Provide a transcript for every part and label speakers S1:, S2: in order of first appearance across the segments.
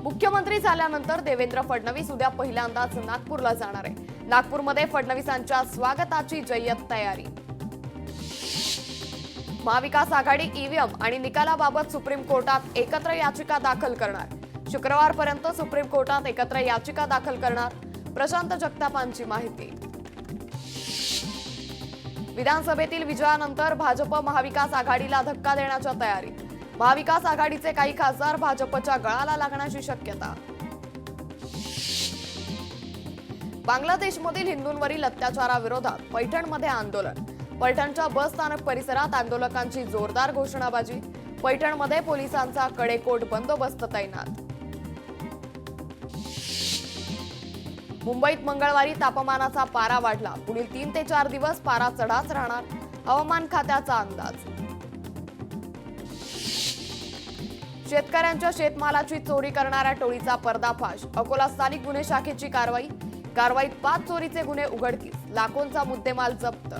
S1: मुख्यमंत्री झाल्यानंतर देवेंद्र फडणवीस उद्या पहिल्यांदाच नागपूरला जाणार आहे। नागपूरमध्ये फडणवीसांच्या स्वागताची जय्यत तयारी। महाविकास आघाडी ईव्हीएम आणि निकालाबाबत सुप्रीम कोर्टात एकत्र याचिका दाखल करणार। शुक्रवारपर्यंत सुप्रीम कोर्टात एकत्र याचिका दाखल करणार। प्रशांत जगतापांची माहिती। विधानसभेतील विजयानंतर भाजप महाविकास आघाडीला धक्का देण्याच्या तयारीत। महाविकास आघाडीचे काही खासदार भाजपच्या गळाला लागण्याची शक्यता। बांगलादेशमधील हिंदूंवरील अत्याचाराविरोधात पैठणमध्ये आंदोलन। पैठणच्या बस स्थानक परिसरात आंदोलकांची जोरदार घोषणाबाजी। पैठणमध्ये पोलिसांचा कडेकोट बंदोबस्त तैनात। मुंबईत मंगळवारी तापमानाचा पारा वाढला। पुढील 3 ते 4 दिवस पारा चढाच राहणार, हवामान खात्याचा अंदाज। शेतकऱ्यांच्या शेतमालाची चोरी करणाऱ्या टोळीचा पर्दाफाश। अकोला स्थानिक गुन्हे शाखेची कारवाईत 5 चोरीचे गुन्हे उघडकीस, लाखोंचा मुद्देमाल जप्त।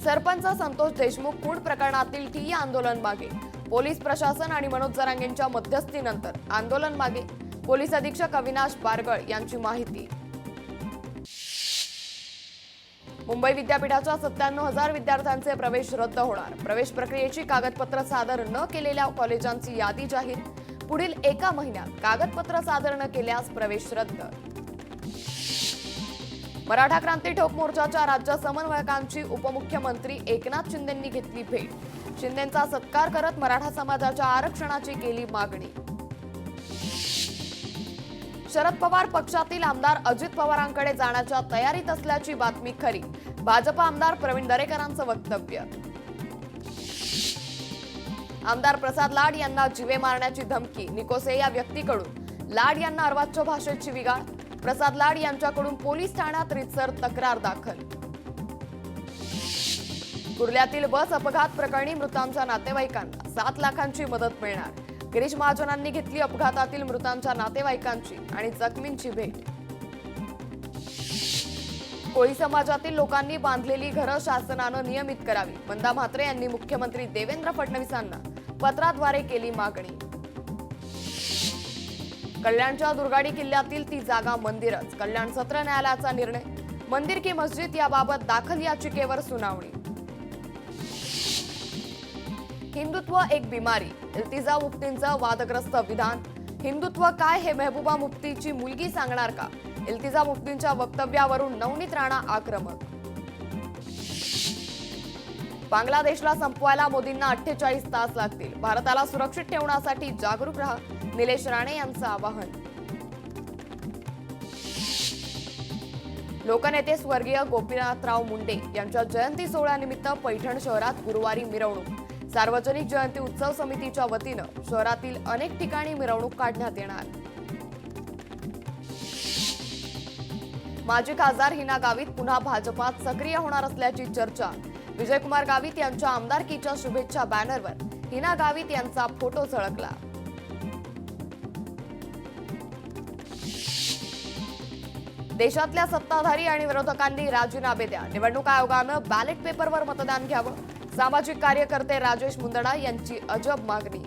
S1: सरपंच संतोष देशमुख खून प्रकरणातील ठिय्या आंदोलन मागे। पोलीस प्रशासन आणि मनोज जरांगेंच्या मध्यस्थीनंतर आंदोलन मागे। पोलीस अधीक्षक अविनाश बारगळ यांची माहिती। मुंबई विद्यापीठाच्या 97,000 विद्यार्थ्यांचे प्रवेश रद्द होणार। प्रवेश प्रक्रियेची कागदपत्र सादर न केलेल्या कॉलेजांची यादी जाहीर। पुढील 1 महिन्यात कागदपत्र सादर न केल्यास प्रवेश रद्द। मराठा क्रांती ठोक मोर्चाच्या राज्य समन्वयकांची उपमुख्यमंत्री एकनाथ शिंदेंनी घेतली भेट। शिंदेंचा सत्कार करत मराठा समाजाच्या आरक्षणाची केली मागणी। शरद पवार पक्षातील आमदार अजित पवारांकडे जाण्याच्या तयारीत असल्याची बातमी खरी। भाजप आमदार प्रवीण दरेकरांचं वक्तव्य। आमदार प्रसाद लाड यांना जीवे मारण्याची धमकी। निकोसे या व्यक्तीकडून लाड यांना अर्वाच्य भाषेत शिवीगाळ। प्रसाद लाड यांच्याकडून पोलीस ठाण्यात रीतसर तक्रार दाखल। कुर्ल्यातील बस अपघात प्रकरणी मृतांच्या नातेवाईकांना 7 लाखांची मदत मिळणार। गिरीश महाजनांनी घेतली अपघातातील मृतांच्या नातेवाईकांची आणि जखमींची भेट। कोळी समाजातील लोकांनी बांधलेली घरं शासनानं नियमित करावी। वंदा म्हात्रे यांनी मुख्यमंत्री देवेंद्र फडणवीसांना पत्राद्वारे केली मागणी। कल्याणच्या दुर्गाडी किल्ल्यातील ती जागा मंदिरच। कल्याण सत्र न्यायालयाचा निर्णय। मंदिर की मस्जिद याबाबत दाखल याचिकेवर सुनावणी। हिंदुत्व एक बिमारी। इल्तिजा मुफ्तींचं वादग्रस्त विधान। हिंदुत्व काय हे महबूबा मुफ्तीची मुलगी सांगणार का? इल्तिजा मुफ्तींच्या वक्तव्यावरून नवनीत राणा आक्रमक। बांगलादेशला संपवायला मोदींना 48 तास लागतील। भारताला सुरक्षित ठेवण्यासाठी जागरूक रहा, निलेश राणे यांचं आवाहन। लोकनेते स्वर्गीय गोपीनाथराव मुंडे यांच्या जयंती सोहळ्यानिमित्त पैठण शहरात गुरुवारी मिरवणूक। सार्वजनिक जयंती उत्सव समितीच्या वतीनं शहरातील अनेक ठिकाणी मिरवणूक काढण्यात येणार। माजी खासदार हिना गावित पुन्हा भाजपात सक्रिय होणार असल्याची चर्चा। विजयकुमार गावित यांच्या आमदारकीच्या शुभेच्छा बॅनरवर हिना गावित यांचा फोटो झळकला। देशातल्या सत्ताधारी आणि विरोधकांनी राजीनामे द्या। निवडणूक आयोगानं बॅलेट पेपरवर मतदान घ्यावं। सामाजिक कार्यकर्ते राजेश मुंदडा यांची अजब मागणी।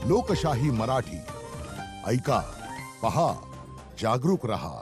S2: लोकशाही मराठी ऐका, पहा, जागरूक रहा।